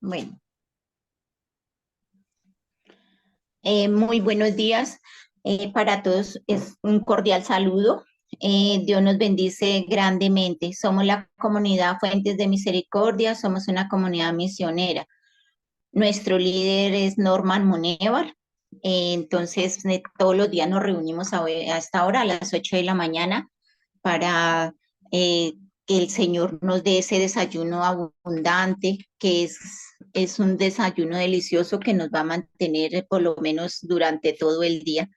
Bueno, muy buenos días para todos. Es un cordial saludo. Dios nos bendice grandemente. Somos la comunidad Fuentes de Misericordia, somos una comunidad misionera. Nuestro líder es Norman Munevar. Entonces, todos los días nos reunimos a esta hora, a las 8 de la mañana, para que el Señor nos dé ese desayuno abundante, que es un desayuno delicioso que nos va a mantener por lo menos durante todo el día.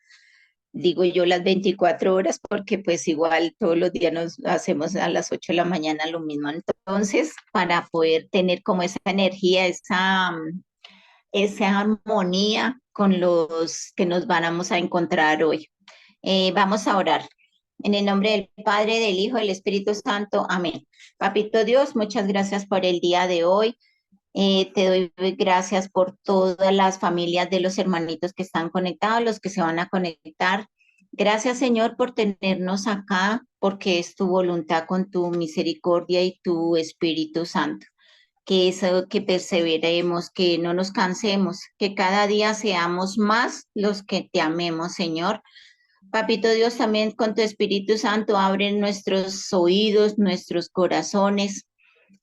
Digo yo las 24 horas porque pues igual todos los días nos hacemos a las 8 de la mañana lo mismo. Entonces, para poder tener como esa energía, esa armonía con los que nos vamos a encontrar hoy. Vamos a orar. En el nombre del Padre, del Hijo, del Espíritu Santo. Amén. Papito Dios, muchas gracias por el día de hoy. Te doy gracias por todas las familias de los hermanitos que están conectados, los que se van a conectar. Gracias, Señor, por tenernos acá, porque es tu voluntad con tu misericordia y tu Espíritu Santo. Que eso, que perseveremos, que no nos cansemos, que cada día seamos más los que te amemos, Señor. Papito Dios, también con tu Espíritu Santo, abre nuestros oídos, nuestros corazones,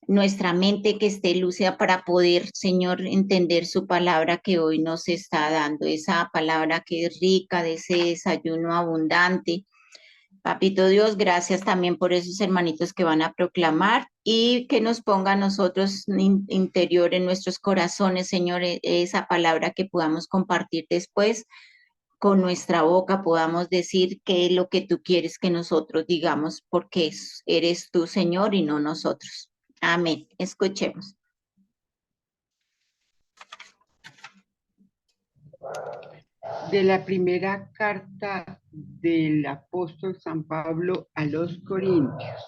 nuestra mente que esté lúcida para poder, Señor, entender su palabra que hoy nos está dando, esa palabra que es rica, de ese desayuno abundante. Papito Dios, gracias también por esos hermanitos que van a proclamar y que nos ponga a nosotros interior en nuestros corazones, Señor, esa palabra que podamos compartir después con nuestra boca, podamos decir qué es lo que tú quieres que nosotros digamos, porque eres tú, Señor, y no nosotros. Amén. Escuchemos. De la primera carta del apóstol San Pablo a los Corintios.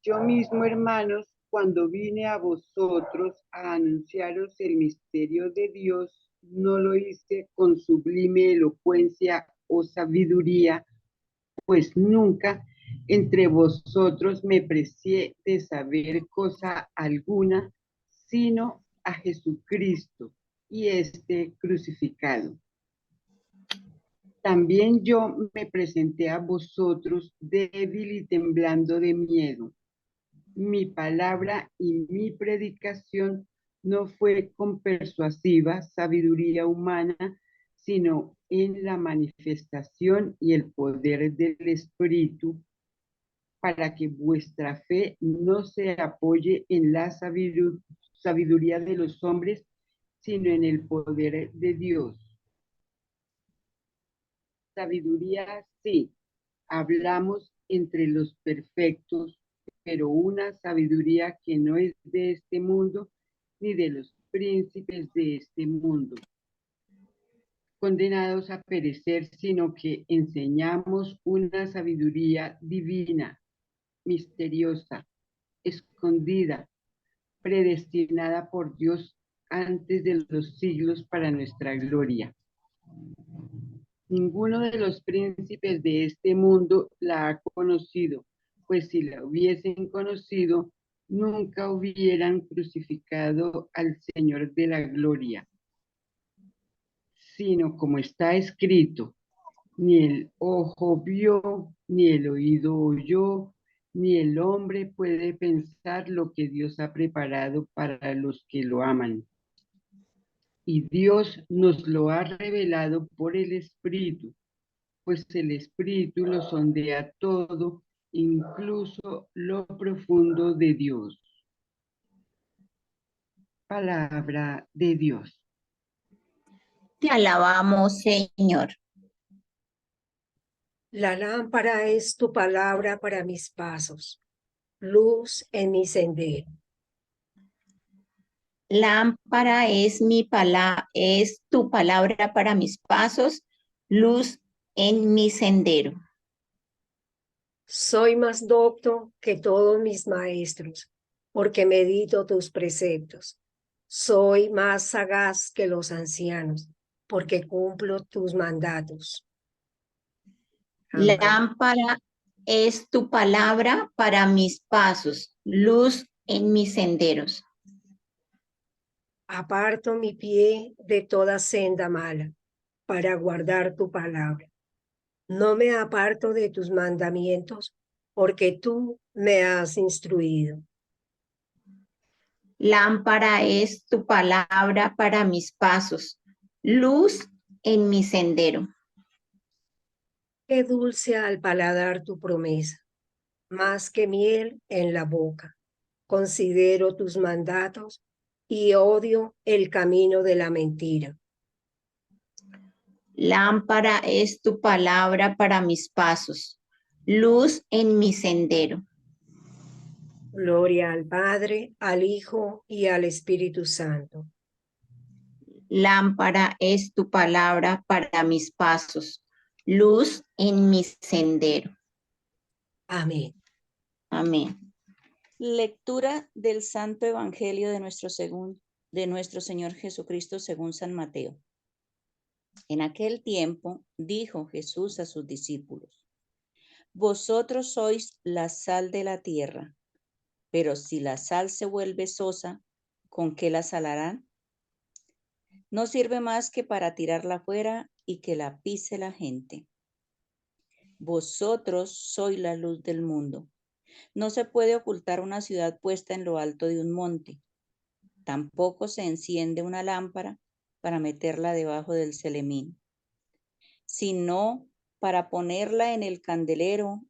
Yo mismo, hermanos, cuando vine a vosotros a anunciaros el misterio de Dios, no lo hice con sublime elocuencia o sabiduría, pues nunca entre vosotros me precié de saber cosa alguna, sino a Jesucristo y este crucificado. También yo me presenté a vosotros débil y temblando de miedo. Mi palabra y mi predicación no fue con persuasiva sabiduría humana, sino en la manifestación y el poder del Espíritu, para que vuestra fe no se apoye en la sabiduría de los hombres, sino en el poder de Dios. Sabiduría sí, hablamos entre los perfectos, pero una sabiduría que no es de este mundo, ni de los príncipes de este mundo, condenados a perecer, sino que enseñamos una sabiduría divina, misteriosa, escondida, predestinada por Dios antes de los siglos para nuestra gloria. Ninguno de los príncipes de este mundo la ha conocido, pues si la hubiesen conocido, nunca hubieran crucificado al Señor de la gloria, sino como está escrito, ni el ojo vio, ni el oído oyó, ni el hombre puede pensar lo que Dios ha preparado para los que lo aman. Y Dios nos lo ha revelado por el Espíritu, pues el Espíritu lo sondea todo, incluso lo profundo de Dios. Palabra de Dios. Te alabamos, Señor. La lámpara es tu palabra para mis pasos, luz en mi sendero. Lámpara es es tu palabra para mis pasos, luz en mi sendero. Soy más docto que todos mis maestros, porque medito tus preceptos. Soy más sagaz que los ancianos, porque cumplo tus mandatos. Amén. Lámpara es tu palabra para mis pasos, luz en mis senderos. Aparto mi pie de toda senda mala para guardar tu palabra. No me aparto de tus mandamientos, porque tú me has instruido. Lámpara es tu palabra para mis pasos, luz en mi sendero. Qué dulce al paladar tu promesa, más que miel en la boca. Considero tus mandatos y odio el camino de la mentira. Lámpara es tu palabra para mis pasos, luz en mi sendero. Gloria al Padre, al Hijo y al Espíritu Santo. Lámpara es tu palabra para mis pasos, luz en mi sendero. Amén. Amén. Lectura del Santo Evangelio de nuestro Señor Jesucristo según San Mateo. En aquel tiempo dijo Jesús a sus discípulos: Vosotros sois la sal de la tierra, pero si la sal se vuelve sosa, ¿con qué la salarán? No sirve más que para tirarla fuera y que la pise la gente. Vosotros sois la luz del mundo. No se puede ocultar una ciudad puesta en lo alto de un monte. Tampoco se enciende una lámpara para meterla debajo del celemín, sino para ponerla en el candelero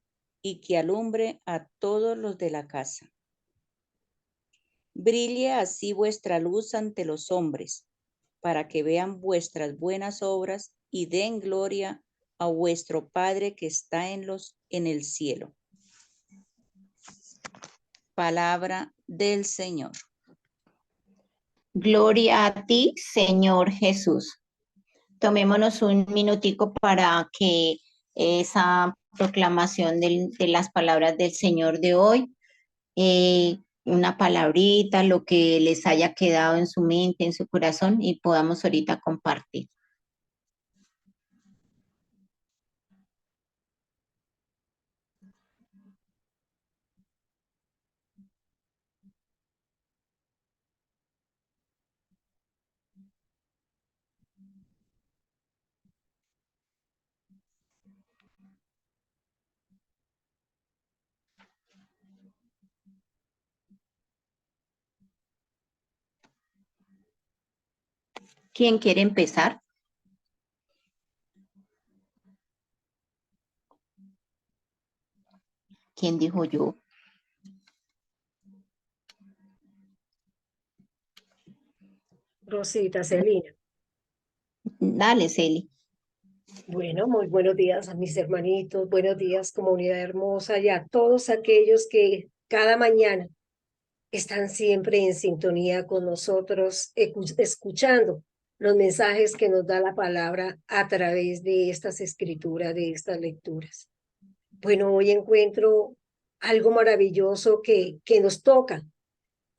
y que alumbre a todos los de la casa. Brille así vuestra luz ante los hombres, para que vean vuestras buenas obras y den gloria a vuestro Padre que está en el cielo. Palabra del Señor. Gloria a ti, Señor Jesús. Tomémonos un minutico para que esa proclamación de las palabras del Señor de hoy, una palabrita, lo que les haya quedado en su mente, en su corazón, y podamos ahorita compartir. ¿Quién quiere empezar? ¿Quién dijo yo? Rosita, Celina. Dale, Celi. Bueno, muy buenos días a mis hermanitos, buenos días, comunidad hermosa, y a todos aquellos que cada mañana están siempre en sintonía con nosotros, escuchando los mensajes que nos da la palabra a través de estas escrituras, de estas lecturas. Bueno, hoy encuentro algo maravilloso que nos toca.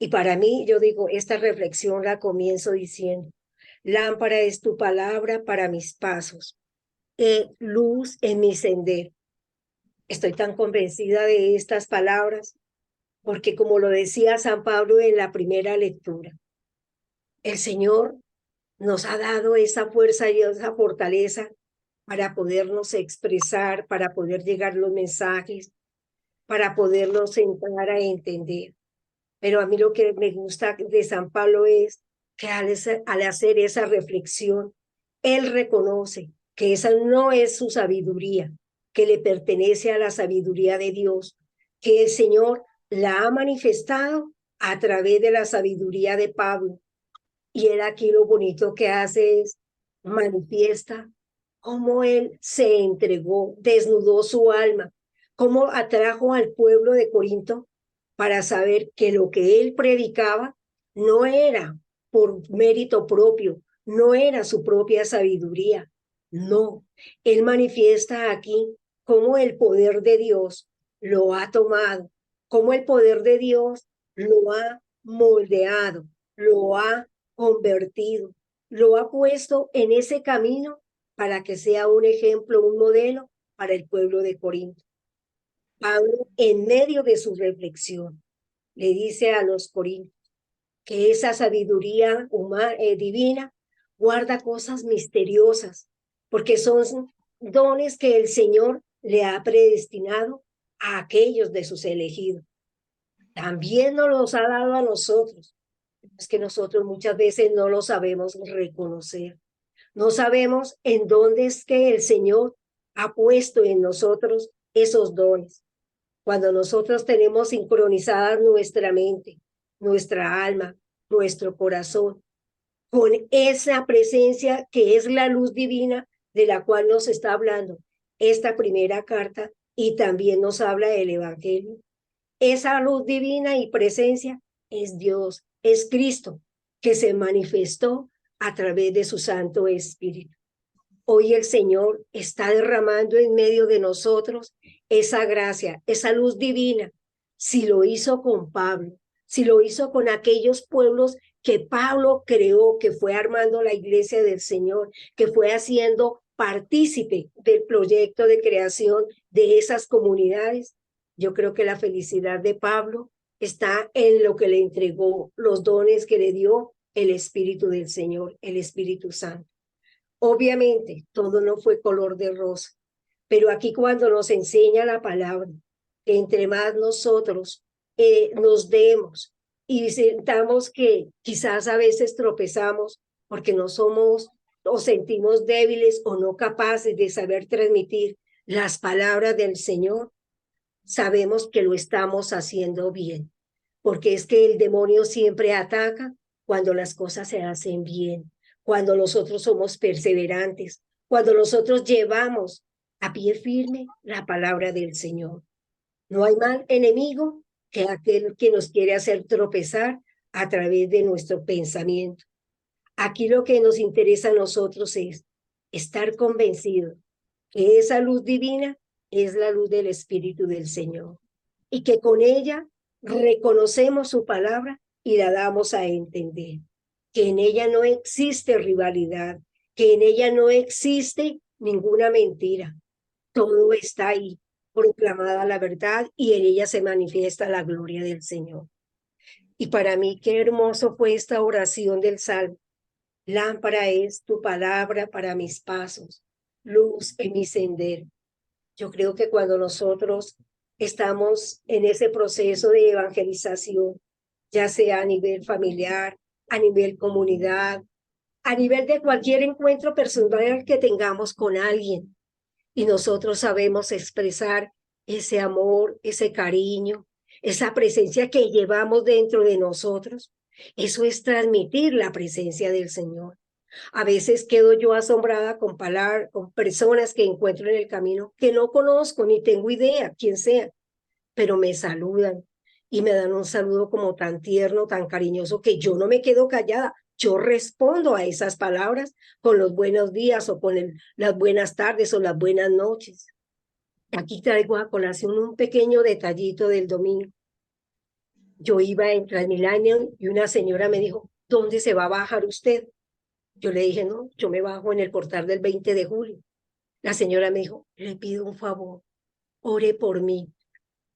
Y para mí, yo digo, esta reflexión la comienzo diciendo: lámpara es tu palabra para mis pasos, luz en mi sendero. Estoy tan convencida de estas palabras porque, como lo decía San Pablo en la primera lectura, el Señor nos ha dado esa fuerza y esa fortaleza para podernos expresar, para poder llegar los mensajes, para poderlos entrar a entender. Pero a mí lo que me gusta de San Pablo es que al hacer esa reflexión, él reconoce que esa no es su sabiduría, que le pertenece a la sabiduría de Dios, que el Señor la ha manifestado a través de la sabiduría de Pablo. Y él aquí lo bonito que hace es manifiesta cómo él se entregó, desnudó su alma, cómo atrajo al pueblo de Corinto para saber que lo que él predicaba no era por mérito propio, no era su propia sabiduría, no. Él manifiesta aquí cómo el poder de Dios lo ha tomado, cómo el poder de Dios lo ha moldeado, lo ha convertido, lo ha puesto en ese camino para que sea un ejemplo, un modelo para el pueblo de Corinto. Pablo, en medio de su reflexión, le dice a los corintios que esa sabiduría divina guarda cosas misteriosas, porque son dones que el Señor le ha predestinado a aquellos de sus elegidos. También nos los ha dado a nosotros. Es que nosotros muchas veces no lo sabemos reconocer. No sabemos en dónde es que el Señor ha puesto en nosotros esos dones. Cuando nosotros tenemos sincronizada nuestra mente, nuestra alma, nuestro corazón, con esa presencia que es la luz divina de la cual nos está hablando esta primera carta y también nos habla el Evangelio. Esa luz divina y presencia es Dios, es Cristo, que se manifestó a través de su Santo Espíritu. Hoy el Señor está derramando en medio de nosotros esa gracia, esa luz divina. Si lo hizo con Pablo, si lo hizo con aquellos pueblos que Pablo creó, que fue armando la iglesia del Señor, que fue haciendo partícipe del proyecto de creación de esas comunidades, yo creo que la felicidad de Pablo está en lo que le entregó, los dones que le dio el Espíritu del Señor, el Espíritu Santo. Obviamente, todo no fue color de rosa, pero aquí cuando nos enseña la palabra, que entre más nosotros nos demos y sintamos que quizás a veces tropezamos porque no somos o sentimos débiles o no capaces de saber transmitir las palabras del Señor, sabemos que lo estamos haciendo bien, porque es que el demonio siempre ataca cuando las cosas se hacen bien, cuando nosotros somos perseverantes, cuando nosotros llevamos a pie firme la palabra del Señor. No hay mal enemigo que aquel que nos quiere hacer tropezar a través de nuestro pensamiento. Aquí lo que nos interesa a nosotros es estar convencidos que esa luz divina es la luz del Espíritu del Señor y que con ella reconocemos su palabra y la damos a entender, que en ella no existe rivalidad, que en ella no existe ninguna mentira. Todo está ahí, proclamada la verdad y en ella se manifiesta la gloria del Señor. Y para mí qué hermoso fue esta oración del Salmo. Lámpara es tu palabra para mis pasos, luz en mi sendero. Yo creo que cuando nosotros estamos en ese proceso de evangelización, ya sea a nivel familiar, a nivel comunidad, a nivel de cualquier encuentro personal que tengamos con alguien, y nosotros sabemos expresar ese amor, ese cariño, esa presencia que llevamos dentro de nosotros, eso es transmitir la presencia del Señor. A veces quedo yo asombrada con personas que encuentro en el camino que no conozco ni tengo idea quién sea, pero me saludan y me dan un saludo como tan tierno, tan cariñoso, que yo no me quedo callada. Yo respondo a esas palabras con los buenos días o con las buenas tardes o las buenas noches. Aquí traigo a colación un pequeño detallito del domingo. Yo iba en Transmilenio y una señora me dijo, ¿dónde se va a bajar usted? Yo le dije, no, yo me bajo en el portal del 20 de julio. La señora me dijo, le pido un favor, ore por mí,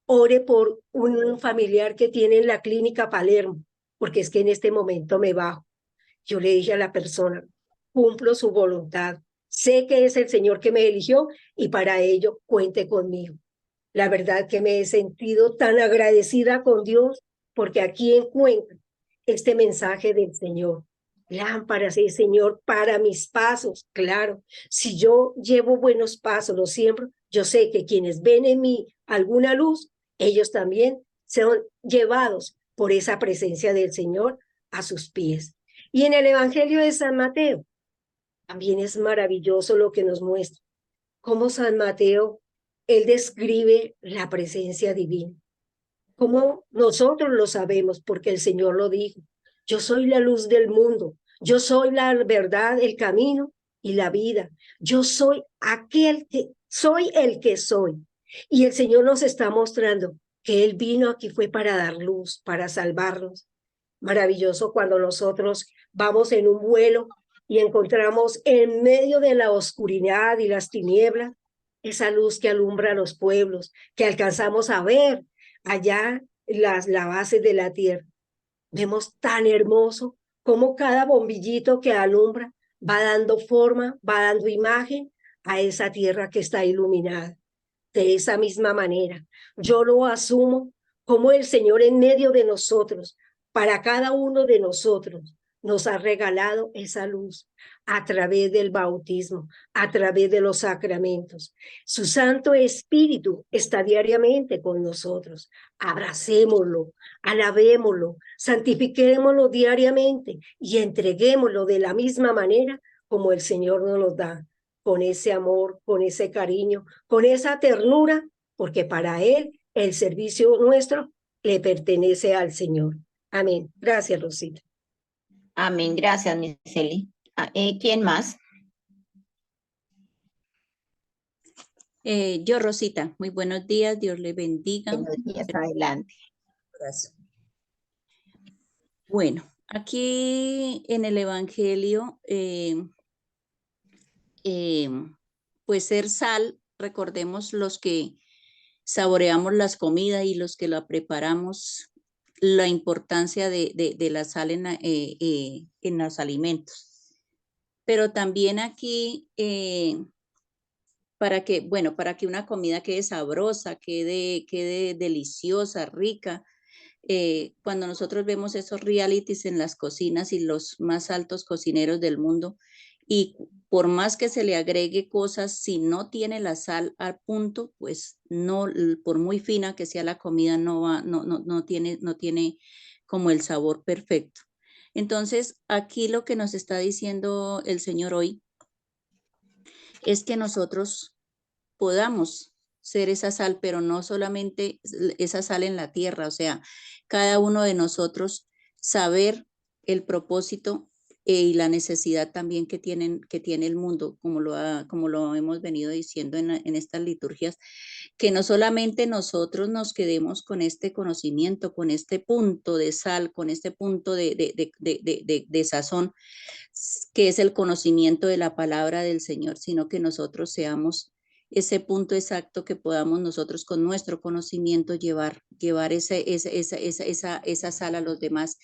ore por un familiar que tiene en la clínica Palermo, porque es que en este momento me bajo. Yo le dije a la persona, cumplo su voluntad, sé que es el Señor que me eligió y para ello cuente conmigo. La verdad que me he sentido tan agradecida con Dios porque aquí encuentro este mensaje del Señor. Lámparas, sí, Señor, para mis pasos. Claro, si yo llevo buenos pasos, los siembro, yo sé que quienes ven en mí alguna luz, ellos también son llevados por esa presencia del Señor a sus pies. Y en el Evangelio de San Mateo, también es maravilloso lo que nos muestra. Cómo San Mateo, él describe la presencia divina. Como nosotros lo sabemos, porque el Señor lo dijo. Yo soy la luz del mundo. Yo soy la verdad, el camino y la vida. Yo soy aquel que soy el que soy. Y el Señor nos está mostrando que Él vino aquí fue para dar luz, para salvarnos. Maravilloso cuando nosotros vamos en un vuelo y encontramos en medio de la oscuridad y las tinieblas esa luz que alumbra a los pueblos, que alcanzamos a ver allá la base de la tierra. Vemos tan hermoso cómo cada bombillito que alumbra va dando forma, va dando imagen a esa tierra que está iluminada. De esa misma manera, yo lo asumo como el Señor en medio de nosotros, para cada uno de nosotros, nos ha regalado esa luz a través del bautismo, a través de los sacramentos. Su Santo Espíritu está diariamente con nosotros. Abracémoslo, alabémoslo, santifiquémoslo diariamente y entreguémoslo de la misma manera como el Señor nos lo da, con ese amor, con ese cariño, con esa ternura, porque para Él el servicio nuestro le pertenece al Señor. Amén. Gracias, Rosita. Amén. Gracias, Miss Eli. ¿Quién más? Yo, Rosita, muy buenos días, Dios le bendiga. Buenos días, adelante. Bueno, aquí en el Evangelio, pues ser sal, recordemos los que saboreamos las comidas y los que la preparamos, la importancia de la sal en los alimentos. Pero también aquí, para que una comida quede sabrosa, quede deliciosa, rica, cuando nosotros vemos esos realities en las cocinas y los más altos cocineros del mundo, y por más que se le agregue cosas, si no tiene la sal al punto, pues no, por muy fina que sea la comida, no tiene como el sabor perfecto. Entonces, aquí lo que nos está diciendo el Señor hoy es que nosotros podamos ser esa sal, pero no solamente esa sal en la tierra, o sea, cada uno de nosotros saber el propósito y la necesidad también que tiene el mundo, como lo hemos venido diciendo en estas liturgias, que no solamente nosotros nos quedemos con este conocimiento, con este punto de sal, con este punto de sazón, que es el conocimiento de la palabra del Señor, sino que nosotros seamos ese punto exacto que podamos nosotros con nuestro conocimiento llevar esa sal a los demás,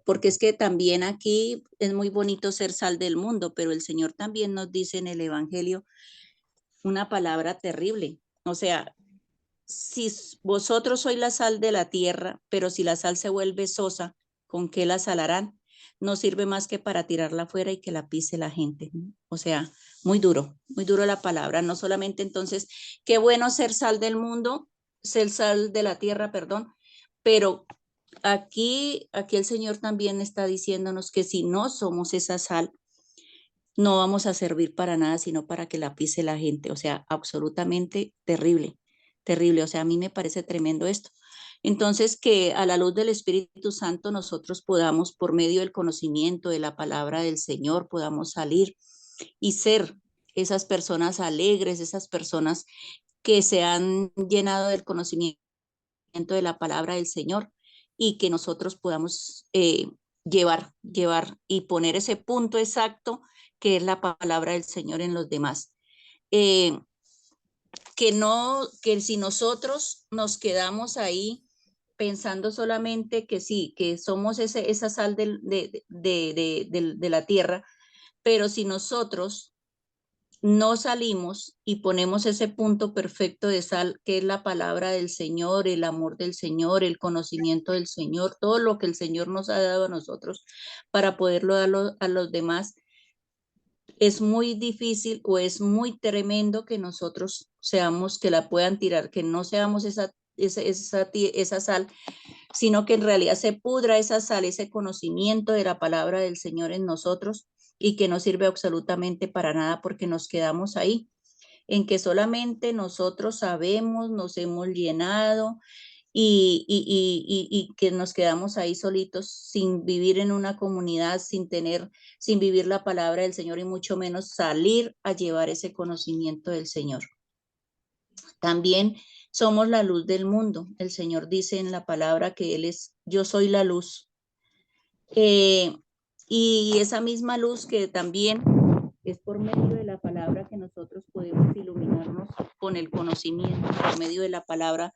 porque es que también aquí es muy bonito ser sal del mundo, pero el Señor también nos dice en el Evangelio una palabra terrible, o sea, si vosotros sois la sal de la tierra, pero si la sal se vuelve sosa, ¿con qué la salarán? No sirve más que para tirarla afuera y que la pise la gente, ¿no? O sea, muy duro la palabra. No solamente entonces, qué bueno ser sal del mundo, ser sal de la tierra, perdón, pero aquí el Señor también está diciéndonos que si no somos esa sal, no vamos a servir para nada, sino para que la pise la gente. O sea, absolutamente terrible, terrible. O sea, a mí me parece tremendo esto. Entonces, que a la luz del Espíritu Santo nosotros podamos, por medio del conocimiento de la palabra del Señor, podamos salir y ser esas personas alegres, esas personas que se han llenado del conocimiento de la palabra del Señor y que nosotros podamos llevar y poner ese punto exacto que es la palabra del Señor en los demás. Que si nosotros nos quedamos ahí pensando solamente que sí, que somos esa sal de la tierra, pero si nosotros no salimos y ponemos ese punto perfecto de sal, que es la palabra del Señor, el amor del Señor, el conocimiento del Señor, todo lo que el Señor nos ha dado a nosotros para poderlo dar a los demás, es muy difícil o es muy tremendo que nosotros seamos, que la puedan tirar, que no seamos esa sal, sino que en realidad se pudra esa sal, ese conocimiento de la palabra del Señor en nosotros y que no sirve absolutamente para nada porque nos quedamos ahí, en que solamente nosotros sabemos, nos hemos llenado y que nos quedamos ahí solitos sin vivir en una comunidad, sin vivir la palabra del Señor y mucho menos salir a llevar ese conocimiento del Señor. También somos la luz del mundo. El Señor dice en la palabra que Él es, yo soy la luz. Y esa misma luz que también es por medio de la palabra que nosotros podemos iluminarnos con el conocimiento, por medio de la palabra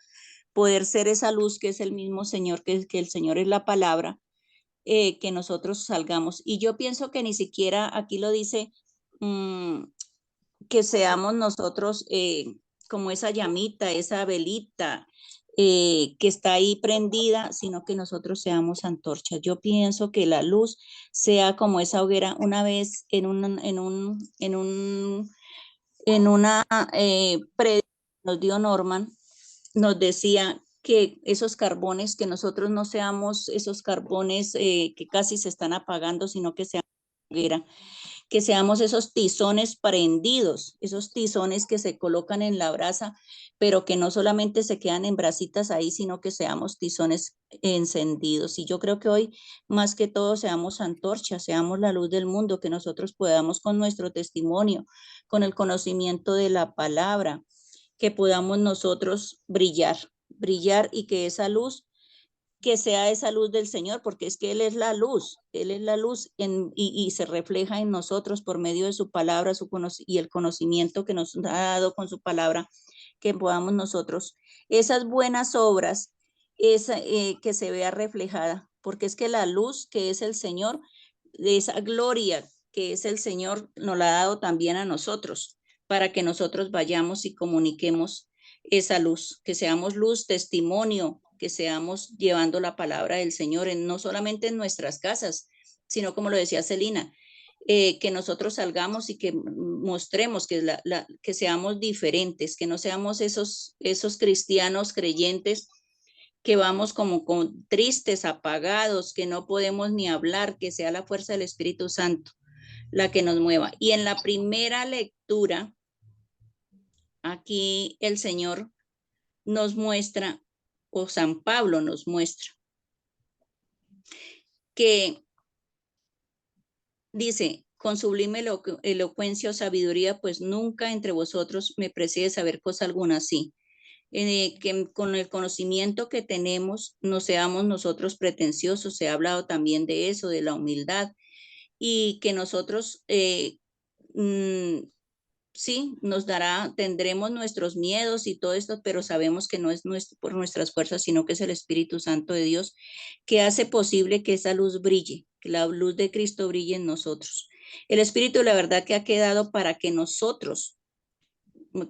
poder ser esa luz que es el mismo Señor, que el Señor es la palabra, que nosotros salgamos. Y yo pienso que ni siquiera aquí lo dice, que seamos nosotros como esa llamita, esa velita que está ahí prendida, sino que nosotros seamos antorchas. Yo pienso que la luz sea como esa hoguera. Una vez en una nos dio Norman, nos decía que esos carbones, que nosotros no seamos esos carbones que casi se están apagando, sino que seamos hoguera, que seamos esos tizones prendidos, esos tizones que se colocan en la brasa, pero que no solamente se quedan en brasitas ahí, sino que seamos tizones encendidos. Y yo creo que hoy, más que todo, seamos antorchas, seamos la luz del mundo, que nosotros podamos con nuestro testimonio, con el conocimiento de la palabra, que podamos nosotros brillar, brillar y que esa luz que sea esa luz del Señor, porque es que Él es la luz y se refleja en nosotros por medio de su palabra y el conocimiento que nos ha dado con su palabra, que podamos nosotros, esas buenas obras, que se vea reflejada, porque es que la luz que es el Señor, de esa gloria que es el Señor, nos la ha dado también a nosotros, para que nosotros vayamos y comuniquemos esa luz, que seamos luz, testimonio, que seamos llevando la palabra del Señor, no solamente en nuestras casas, sino como lo decía Celina, que nosotros salgamos y que mostremos que seamos diferentes, que no seamos esos cristianos creyentes que vamos como con tristes, apagados, que no podemos ni hablar, que sea la fuerza del Espíritu Santo la que nos mueva. Y en la primera lectura, aquí el Señor nos muestra, o San Pablo nos muestra, que dice, con sublime elocuencia o sabiduría, pues nunca entre vosotros me preside saber cosa alguna así. Que con el conocimiento que tenemos no seamos nosotros pretenciosos, se ha hablado también de eso, de la humildad, y que nosotros sí, tendremos nuestros miedos y todo esto, pero sabemos que no es por nuestras fuerzas, sino que es el Espíritu Santo de Dios que hace posible que esa luz brille, que la luz de Cristo brille en nosotros. El Espíritu, la verdad, que ha quedado para que nosotros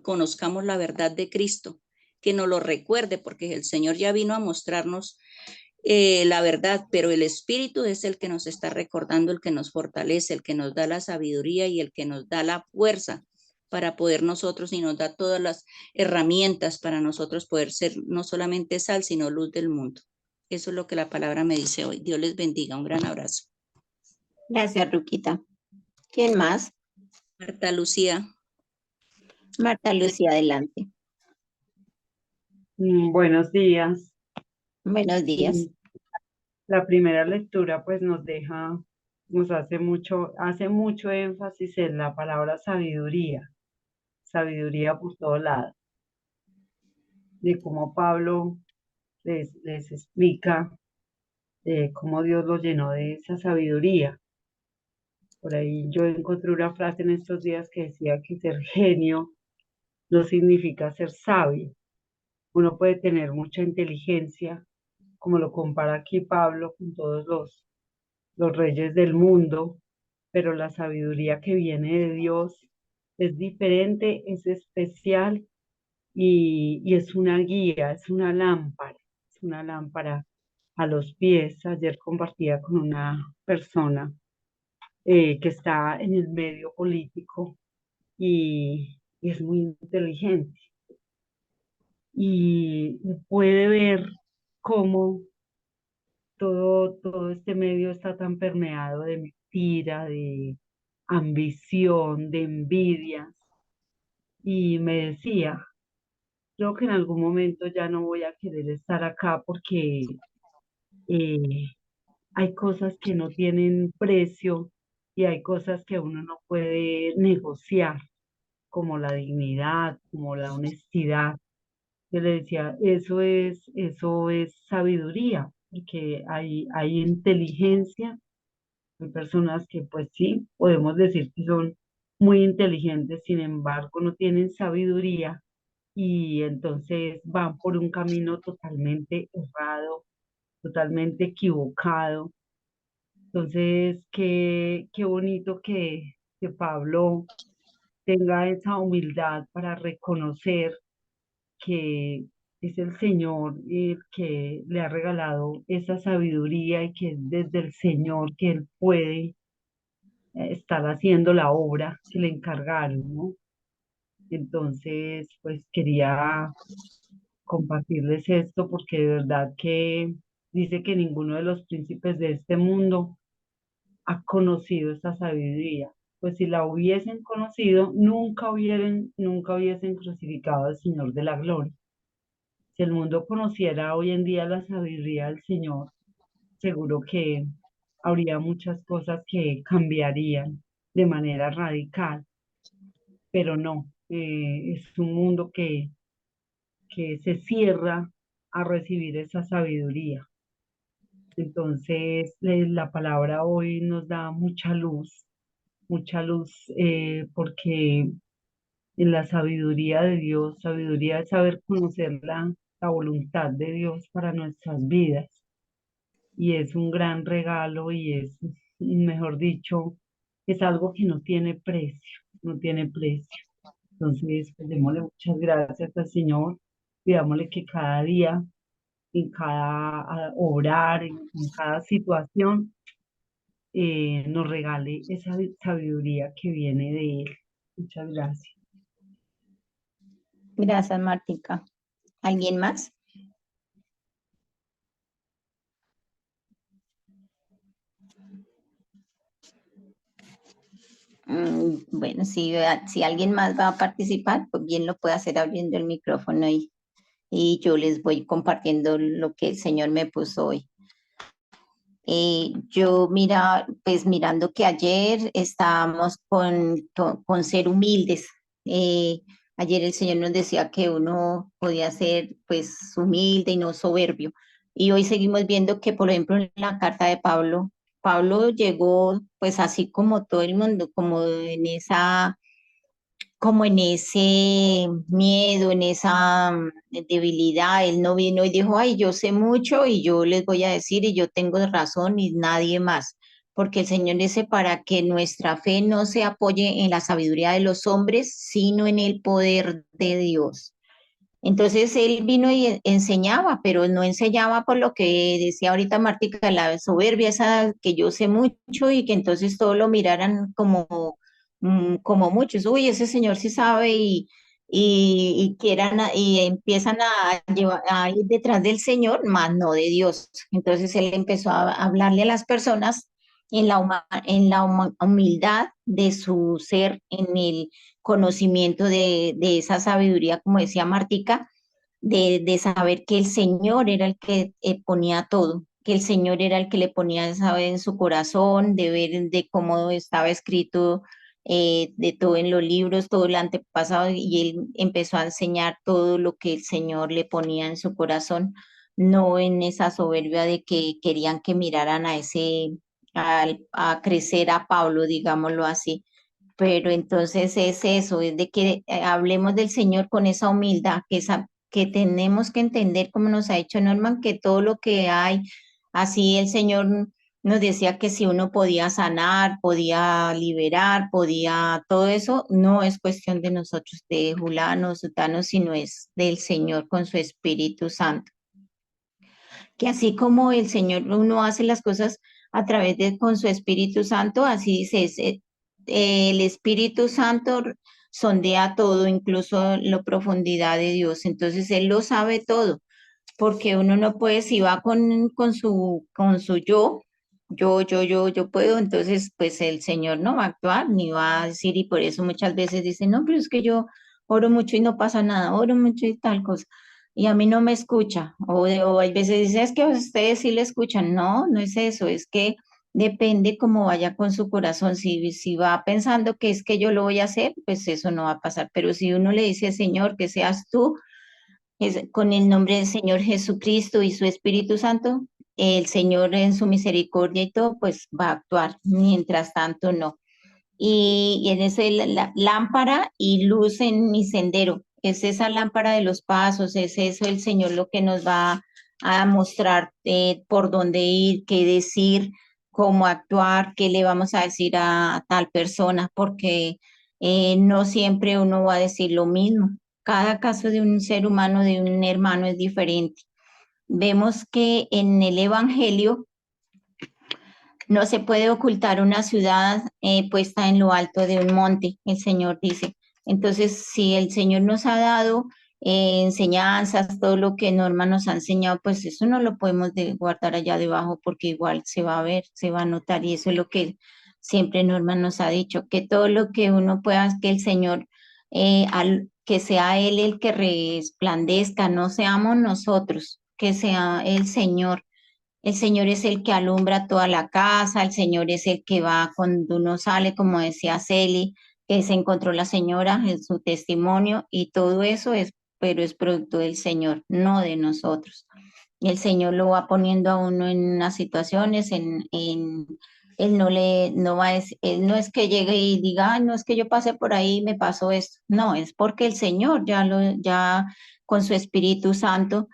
conozcamos la verdad de Cristo, que nos lo recuerde, porque el Señor ya vino a mostrarnos la verdad, pero el Espíritu es el que nos está recordando, el que nos fortalece, el que nos da la sabiduría y el que nos da la fuerza para poder nosotros y nos da todas las herramientas para nosotros poder ser no solamente sal, sino luz del mundo. Eso es lo que la palabra me dice hoy. Dios les bendiga. Un gran abrazo. Gracias, Ruquita. ¿Quién más? Marta Lucía. Marta Lucía, adelante. Buenos días. Buenos días. La primera lectura pues nos hace mucho énfasis en la palabra sabiduría por todo lado, de cómo Pablo les explica cómo Dios los llenó de esa sabiduría. Por ahí yo encontré una frase en estos días que decía que ser genio no significa ser sabio. Uno puede tener mucha inteligencia, como lo compara aquí Pablo con todos los reyes del mundo, pero la sabiduría que viene de Dios es diferente, es especial y es una guía, es una lámpara a los pies. Ayer compartía con una persona que está en el medio político y es muy inteligente y puede ver cómo todo este medio está tan permeado de mentira, de ambición, de envidias. Y me decía, creo que en algún momento ya no voy a querer estar acá porque eh, hay cosas que no tienen precio y hay cosas que uno no puede negociar, como la dignidad, como la honestidad. Yo le decía, eso es sabiduría, porque hay inteligencia. Hay personas que pues sí, podemos decir que son muy inteligentes, sin embargo no tienen sabiduría y entonces van por un camino totalmente errado, totalmente equivocado. Entonces, qué bonito que Pablo tenga esa humildad para reconocer que es el Señor el que le ha regalado esa sabiduría y que es desde el Señor que Él puede estar haciendo la obra que le encargaron, ¿no? Entonces, pues quería compartirles esto porque de verdad que dice que ninguno de los príncipes de este mundo ha conocido esta sabiduría. Pues si la hubiesen conocido, nunca hubiesen crucificado al Señor de la gloria. Si el mundo conociera hoy en día la sabiduría del Señor, seguro que habría muchas cosas que cambiarían de manera radical, pero no, es un mundo que se cierra a recibir esa sabiduría. Entonces, la palabra hoy nos da mucha luz, porque en la sabiduría de Dios, sabiduría es saber conocer la voluntad de Dios para nuestras vidas. Y es un gran regalo y es, mejor dicho, es algo que no tiene precio, no tiene precio. Entonces, pues démosle muchas gracias al Señor, pidámosle que cada día, en cada obrar, en cada situación, nos regale esa sabiduría que viene de Él. Muchas gracias. Gracias, Martica. ¿Alguien más? Bueno, si alguien más va a participar, pues bien lo puede hacer abriendo el micrófono y yo les voy compartiendo lo que el Señor me puso hoy. Pues mirando que ayer estábamos con ser humildes. Ayer el Señor nos decía que uno podía ser pues humilde y no soberbio. Y hoy seguimos viendo que, por ejemplo, en la carta de Pablo, Pablo llegó pues así como todo el mundo, como en ese miedo, en esa debilidad. Él no vino y dijo, ay, yo sé mucho y yo les voy a decir y yo tengo razón y nadie más. Porque el Señor dice para que nuestra fe no se apoye en la sabiduría de los hombres, sino en el poder de Dios. Entonces él vino y enseñaba, pero no enseñaba por lo que decía ahorita Martica, la soberbia esa que yo sé mucho y que entonces todos lo miraran como muchos. Uy, ese señor sí sabe y quieran y empiezan a ir detrás del Señor, más no de Dios. Entonces él empezó a hablarle a las personas en la humildad de su ser, en el conocimiento de esa sabiduría, como decía Martica, de saber que el Señor era el que ponía todo, que el Señor era el que le ponía esa en su corazón, de ver de cómo estaba escrito, de todo en los libros, todo el antepasado, y él empezó a enseñar todo lo que el Señor le ponía en su corazón, no en esa soberbia de que querían que miraran a crecer a Pablo, digámoslo así. Pero entonces es eso, es de que hablemos del Señor con esa humildad, que tenemos que entender, como nos ha dicho Norman, que todo lo que hay, así el Señor nos decía que si uno podía sanar, podía liberar, podía, todo eso, no es cuestión de nosotros, de Julano, Sutano, sino es del Señor con su Espíritu Santo. Que así como el Señor, uno hace las cosas a través de con su Espíritu Santo, así dice, el Espíritu Santo sondea todo, incluso la profundidad de Dios. Entonces Él lo sabe todo, porque uno no puede, si va con su yo puedo, entonces pues el Señor no va a actuar ni va a decir, y por eso muchas veces dicen, no, pero es que yo oro mucho y no pasa nada, oro mucho y tal cosa. Y a mí no me escucha, o hay veces dice, es que a ustedes sí le escuchan. No, no es eso, es que depende cómo vaya con su corazón. Si va pensando que es que yo lo voy a hacer, pues eso no va a pasar. Pero si uno le dice, Señor, que seas tú, con el nombre del Señor Jesucristo y su Espíritu Santo, el Señor en su misericordia y todo, pues va a actuar. Mientras tanto, no. Y en eso la lámpara y luz en mi sendero. es esa lámpara de los pasos, es eso el Señor lo que nos va a mostrar por dónde ir, qué decir, cómo actuar, qué le vamos a decir a tal persona, porque no siempre uno va a decir lo mismo. Cada caso de un ser humano, de un hermano, es diferente. Vemos que en el Evangelio no se puede ocultar una ciudad puesta en lo alto de un monte, el Señor dice. Entonces, si el Señor nos ha dado enseñanzas, todo lo que Norma nos ha enseñado, pues eso no lo podemos guardar allá debajo porque igual se va a ver, se va a notar y eso es lo que siempre Norma nos ha dicho, que todo lo que uno pueda, que el Señor, que sea Él el que resplandezca, no seamos nosotros, que sea el Señor. El Señor es el que alumbra toda la casa, el Señor es el que va cuando uno sale, como decía Celi, que se encontró la señora en su testimonio y todo eso es, pero es producto del Señor, no de nosotros. Y el Señor lo va poniendo a uno en unas situaciones, él no va a él no es que llegue y diga, "Ay, no es que yo pasé por ahí y me pasó esto". No, es porque el Señor ya con su Espíritu Santo,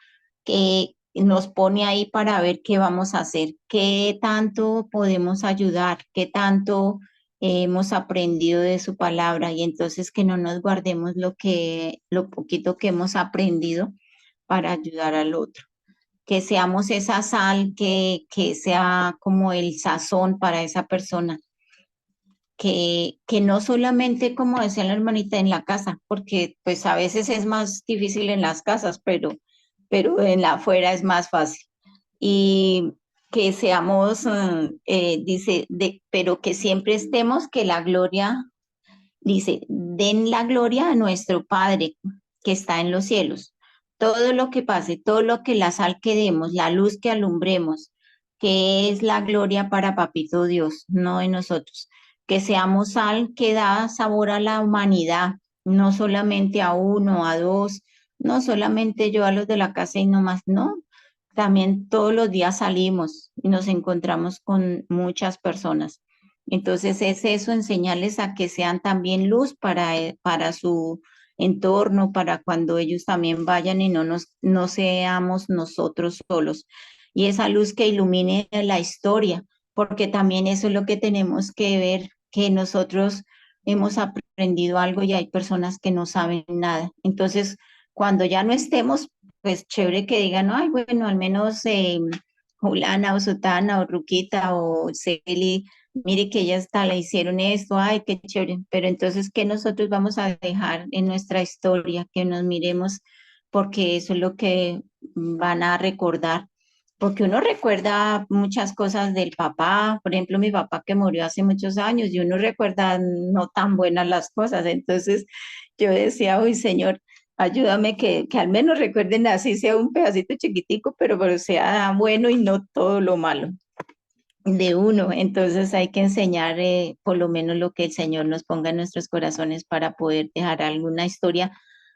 que nos pone ahí para ver qué vamos a hacer, qué tanto podemos ayudar, qué tanto hemos aprendido de su palabra y entonces que no nos guardemos lo poquito que hemos aprendido para ayudar al otro. Que seamos esa sal que sea como el sazón para esa persona. Que no solamente, como decía la hermanita, en la casa, porque pues a veces es más difícil en las casas, pero en la afuera es más fácil. Y que seamos, dice, pero que siempre estemos, que la gloria, dice, den la gloria a nuestro Padre que está en los cielos. Todo lo que pase, todo lo que la sal que demos, la luz que alumbremos, que es la gloria para Papito Dios, no de nosotros. Que seamos sal que da sabor a la humanidad, no solamente a uno, a dos, no solamente yo a los de la casa y no más, no. También todos los días salimos y nos encontramos con muchas personas. Entonces es eso, enseñarles a que sean también luz para su entorno, para cuando ellos también vayan y no seamos nosotros solos. Y esa luz que ilumine la historia, porque también eso es lo que tenemos que ver, que nosotros hemos aprendido algo y hay personas que no saben nada. Entonces, cuando ya no estemos, pues chévere que digan, ay, bueno, al menos Julana o Sutana o Ruquita o Celi, mire que ella está, le hicieron esto, ay, qué chévere, pero entonces, ¿qué nosotros vamos a dejar en nuestra historia? Que nos miremos, porque eso es lo que van a recordar, porque uno recuerda muchas cosas del papá, por ejemplo, mi papá que murió hace muchos años, y uno recuerda no tan buenas las cosas, entonces yo decía, uy, Señor, ayúdame que al menos recuerden así sea un pedacito chiquitico, pero sea bueno y no todo lo malo de uno. Entonces hay que enseñar por lo menos lo que el Señor nos ponga en nuestros corazones para poder dejar alguna historia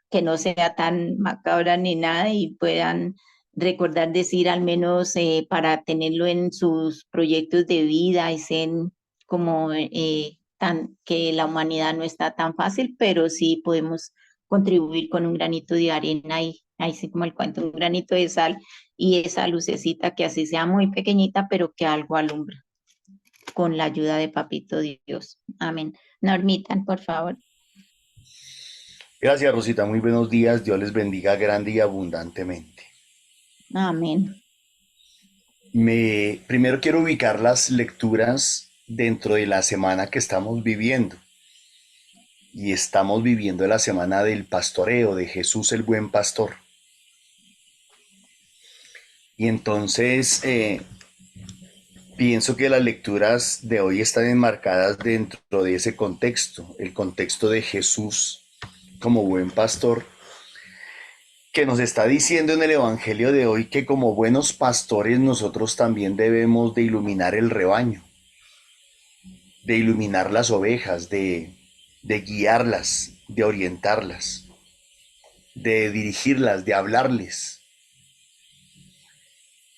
que no sea tan macabra ni nada y puedan recordar decir al menos para tenerlo en sus proyectos de vida y sean como que la humanidad no está tan fácil, pero sí podemos contribuir con un granito de arena y ahí sí como el cuento, un granito de sal y esa lucecita que así sea muy pequeñita, pero que algo alumbra con la ayuda de Papito Dios. Amén. Normita, por favor. Gracias, Rosita. Muy buenos días. Dios les bendiga grande y abundantemente. Amén. Primero quiero ubicar las lecturas dentro de la semana que estamos viviendo. Y estamos viviendo la semana del pastoreo, de Jesús el buen pastor. Y entonces pienso que las lecturas de hoy están enmarcadas dentro de ese contexto, el contexto de Jesús como buen pastor, que nos está diciendo en el Evangelio de hoy que como buenos pastores nosotros también debemos de iluminar el rebaño, de iluminar las ovejas, de guiarlas, de orientarlas, de dirigirlas, de hablarles.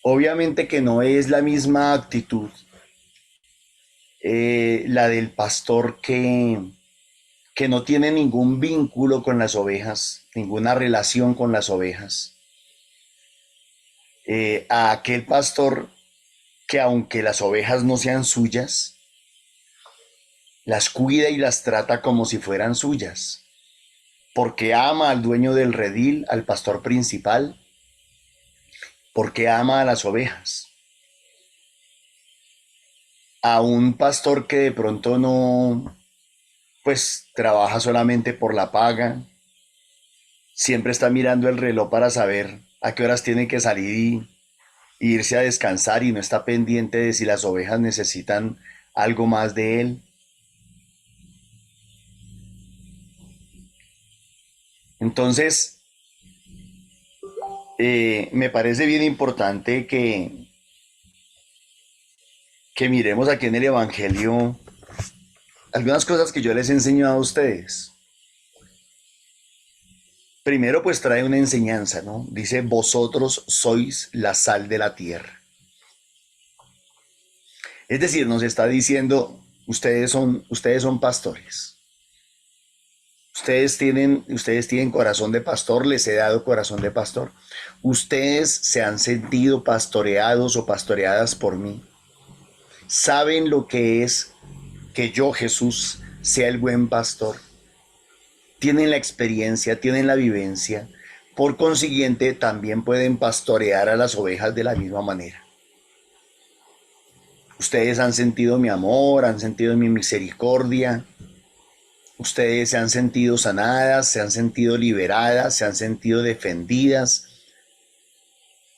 Obviamente que no es la misma actitud la del pastor que que no tiene ningún vínculo con las ovejas, ninguna relación con las ovejas, a aquel pastor que aunque las ovejas no sean suyas, las cuida y las trata como si fueran suyas, porque ama al dueño del redil, al pastor principal, porque ama a las ovejas. A un pastor que de pronto no, pues trabaja solamente por la paga, siempre está mirando el reloj para saber a qué horas tiene que salir y irse a descansar y no está pendiente de si las ovejas necesitan algo más de él. Entonces, me parece bien importante que miremos aquí en el Evangelio algunas cosas que yo les he enseñado a ustedes. Primero, pues trae una enseñanza, ¿no? Dice, vosotros sois la sal de la tierra. Es decir, nos está diciendo, ustedes son pastores. Ustedes tienen corazón de pastor, les he dado corazón de pastor. Ustedes se han sentido pastoreados o pastoreadas por mí. Saben lo que es que yo, Jesús, sea el buen pastor. Tienen la experiencia, tienen la vivencia. Por consiguiente, también pueden pastorear a las ovejas de la misma manera. Ustedes han sentido mi amor, han sentido mi misericordia. Ustedes se han sentido sanadas, se han sentido liberadas, se han sentido defendidas,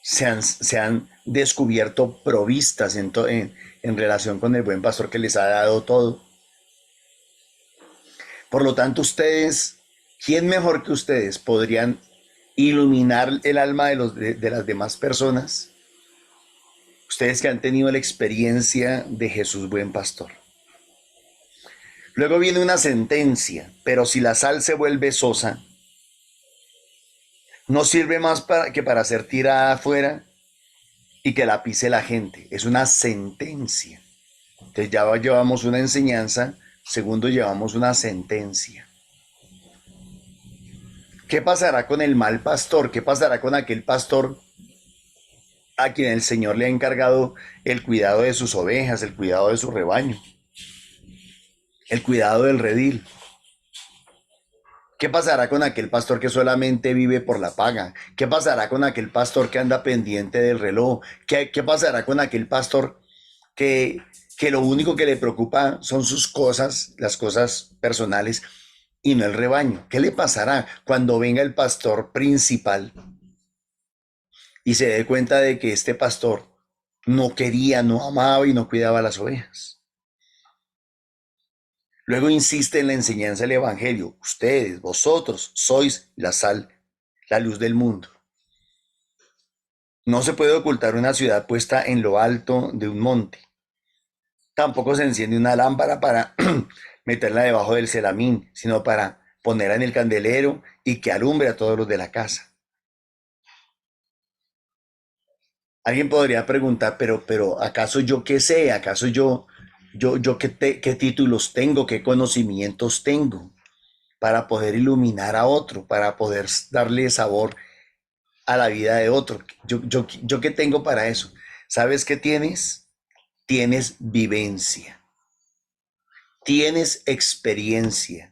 se han descubierto provistas en relación con el buen pastor que les ha dado todo. Por lo tanto, ustedes, ¿quién mejor que ustedes podrían iluminar el alma de las demás personas? Ustedes que han tenido la experiencia de Jesús buen pastor. Luego viene una sentencia, pero si la sal se vuelve sosa, no sirve más que para ser tirada afuera y que la pise la gente. Es una sentencia. Entonces ya llevamos una enseñanza, segundo llevamos una sentencia. ¿Qué pasará con el mal pastor? ¿Qué pasará con aquel pastor a quien el Señor le ha encargado el cuidado de sus ovejas, el cuidado de su rebaño, el cuidado del redil? ¿Qué pasará con aquel pastor que solamente vive por la paga? ¿Qué pasará con aquel pastor que anda pendiente del reloj? ¿Qué pasará con aquel pastor que lo único que le preocupa son sus cosas, las cosas personales y no el rebaño? ¿Qué le pasará cuando venga el pastor principal y se dé cuenta de que este pastor no quería, no amaba y no cuidaba las ovejas? Luego insiste en la enseñanza del Evangelio. Ustedes, vosotros, sois la sal, la luz del mundo. No se puede ocultar una ciudad puesta en lo alto de un monte. Tampoco se enciende una lámpara para meterla debajo del celamín, sino para ponerla en el candelero y que alumbre a todos los de la casa. Alguien podría preguntar, pero ¿acaso yo qué sé? ¿Acaso yo qué títulos tengo? ¿Qué conocimientos tengo para poder iluminar a otro, para poder darle sabor a la vida de otro? ¿Yo qué tengo para eso? ¿Sabes qué tienes? Tienes vivencia, tienes experiencia,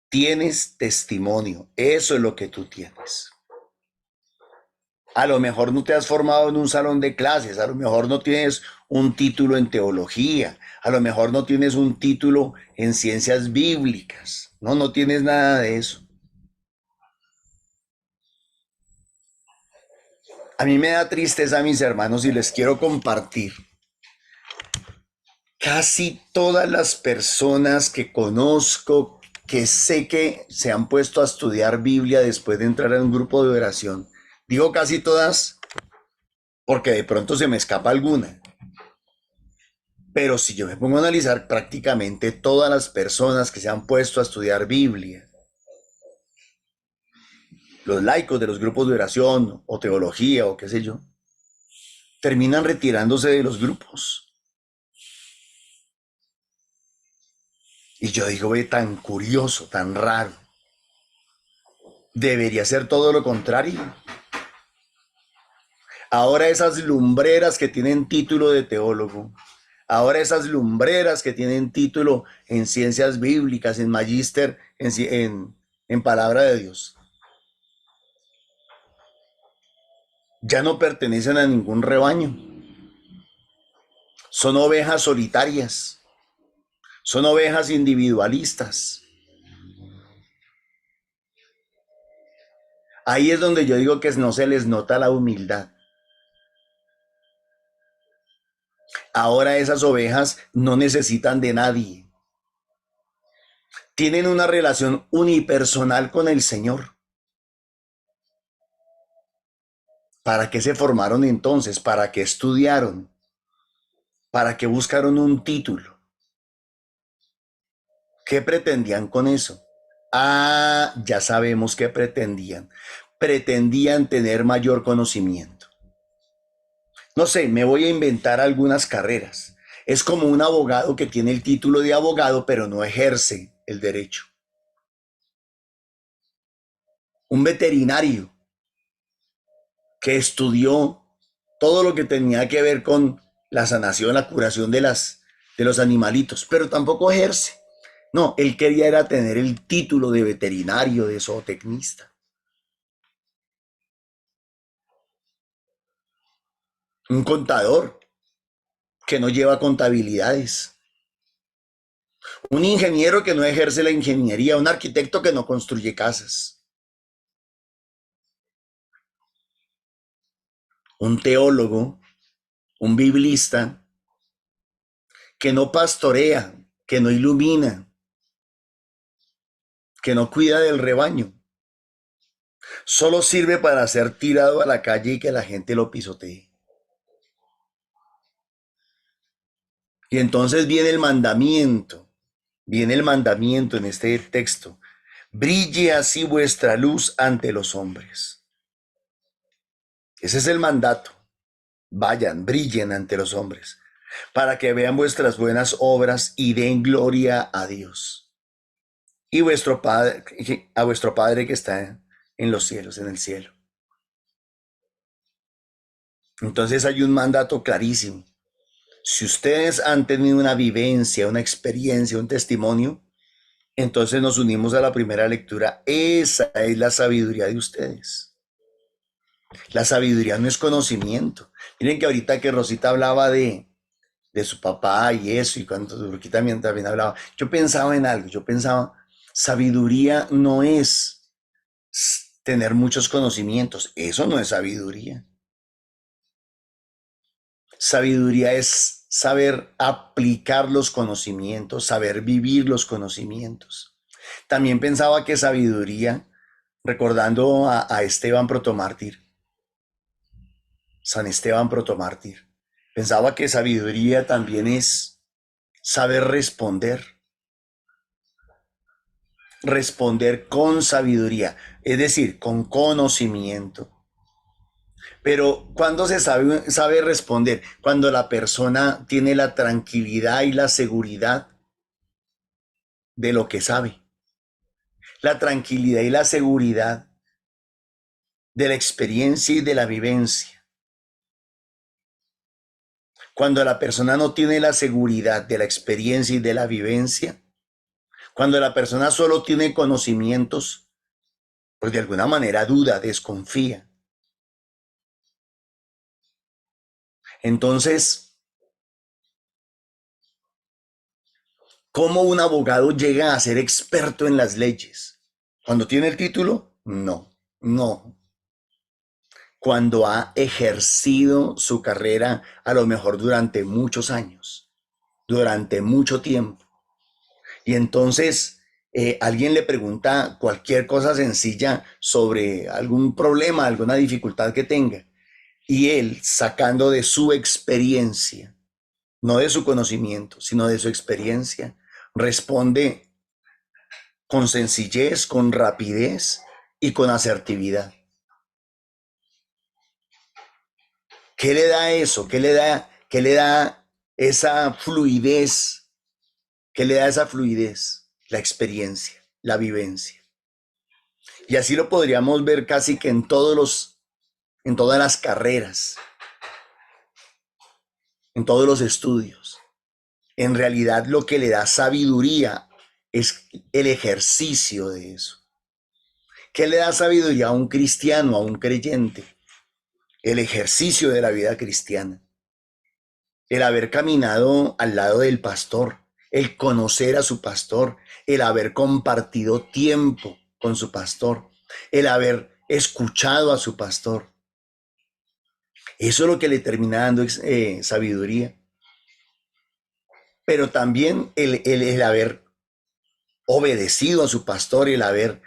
tienes testimonio. Eso es lo que tú tienes. A lo mejor no te has formado en un salón de clases, a lo mejor no tienes un título en teología, a lo mejor no tienes un título en ciencias bíblicas, no tienes nada de eso. A mí me da tristeza, mis hermanos, y les quiero compartir. Casi todas las personas que conozco, que sé que se han puesto a estudiar Biblia después de entrar en un grupo de oración, digo casi todas porque de pronto se me escapa alguna. Pero si yo me pongo a analizar prácticamente todas las personas que se han puesto a estudiar Biblia, los laicos de los grupos de oración o teología o qué sé yo, terminan retirándose de los grupos. Y yo digo, ve, tan curioso, tan raro. Debería ser todo lo contrario. Ahora esas lumbreras que tienen título de teólogo, ahora esas lumbreras que tienen título en ciencias bíblicas, en magíster, en palabra de Dios, ya no pertenecen a ningún rebaño. Son ovejas solitarias, son ovejas individualistas. Ahí es donde yo digo que no se les nota la humildad. Ahora esas ovejas no necesitan de nadie. Tienen una relación unipersonal con el Señor. ¿Para qué se formaron entonces? ¿Para qué estudiaron? ¿Para qué buscaron un título? ¿Qué pretendían con eso? Ah, ya sabemos qué pretendían. Pretendían tener mayor conocimiento. No sé, me voy a inventar algunas carreras. Es como un abogado que tiene el título de abogado, pero no ejerce el derecho. Un veterinario que estudió todo lo que tenía que ver con la sanación, la curación de los animalitos, pero tampoco ejerce. No, él quería era tener el título de veterinario, de zootecnista. Un contador que no lleva contabilidades. Un ingeniero que no ejerce la ingeniería. Un arquitecto que no construye casas. Un teólogo, un biblista que no pastorea, que no ilumina, que no cuida del rebaño. Solo sirve para ser tirado a la calle y que la gente lo pisotee. Y entonces viene el mandamiento en este texto. Brille así vuestra luz ante los hombres. Ese es el mandato. Vayan, brillen ante los hombres, para que vean vuestras buenas obras y den gloria a Dios. Y a vuestro Padre que está en los cielos, en el cielo. Entonces hay un mandato clarísimo. Si ustedes han tenido una vivencia, una experiencia, un testimonio, entonces nos unimos a la primera lectura. Esa es la sabiduría de ustedes. La sabiduría no es conocimiento. Miren que ahorita que Rosita hablaba de su papá y eso, y cuando Turquita también hablaba, yo pensaba en algo, sabiduría no es tener muchos conocimientos, eso no es sabiduría. Sabiduría es saber aplicar los conocimientos, saber vivir los conocimientos. También pensaba que sabiduría, recordando a Esteban protomártir, San Esteban protomártir, pensaba que sabiduría también es saber responder con sabiduría, es decir, con conocimiento. Pero ¿cuándo se sabe responder? Cuando la persona tiene la tranquilidad y la seguridad de lo que sabe. La tranquilidad y la seguridad de la experiencia y de la vivencia. Cuando la persona no tiene la seguridad de la experiencia y de la vivencia, cuando la persona solo tiene conocimientos, pues de alguna manera duda, desconfía. Entonces, ¿cómo un abogado llega a ser experto en las leyes? ¿Cuando tiene el título? No. Cuando ha ejercido su carrera a lo mejor durante muchos años, durante mucho tiempo. Y entonces alguien le pregunta cualquier cosa sencilla sobre algún problema, alguna dificultad que tenga. Y él, sacando de su experiencia, no de su conocimiento, sino de su experiencia, responde con sencillez, con rapidez y con asertividad. ¿Qué le da eso? ¿Qué le da esa fluidez ¿Qué le da esa fluidez? La experiencia, la vivencia. Y así lo podríamos ver casi que en todas las carreras, en todos los estudios. En realidad lo que le da sabiduría es el ejercicio de eso. ¿Qué le da sabiduría a un cristiano, a un creyente? El ejercicio de la vida cristiana. El haber caminado al lado del pastor, el conocer a su pastor, el haber compartido tiempo con su pastor, el haber escuchado a su pastor. Eso es lo que le termina dando sabiduría. Pero también el haber obedecido a su pastor, el haber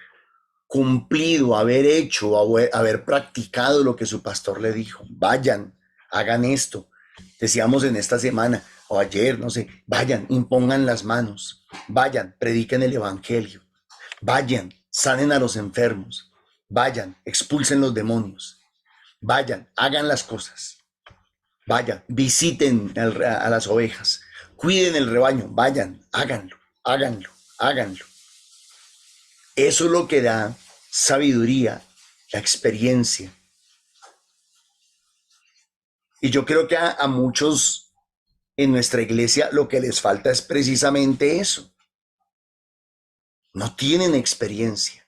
cumplido, haber hecho, haber practicado lo que su pastor le dijo. Vayan, hagan esto. Decíamos en esta semana o ayer, no sé, vayan, impongan las manos, vayan, prediquen el evangelio, vayan, sanen a los enfermos, vayan, expulsen los demonios, vayan, hagan las cosas, vayan, visiten a las ovejas, cuiden el rebaño, vayan, háganlo, háganlo, háganlo. Eso es lo que da sabiduría, la experiencia. Y yo creo que a muchos en nuestra iglesia lo que les falta es precisamente eso. No tienen experiencia.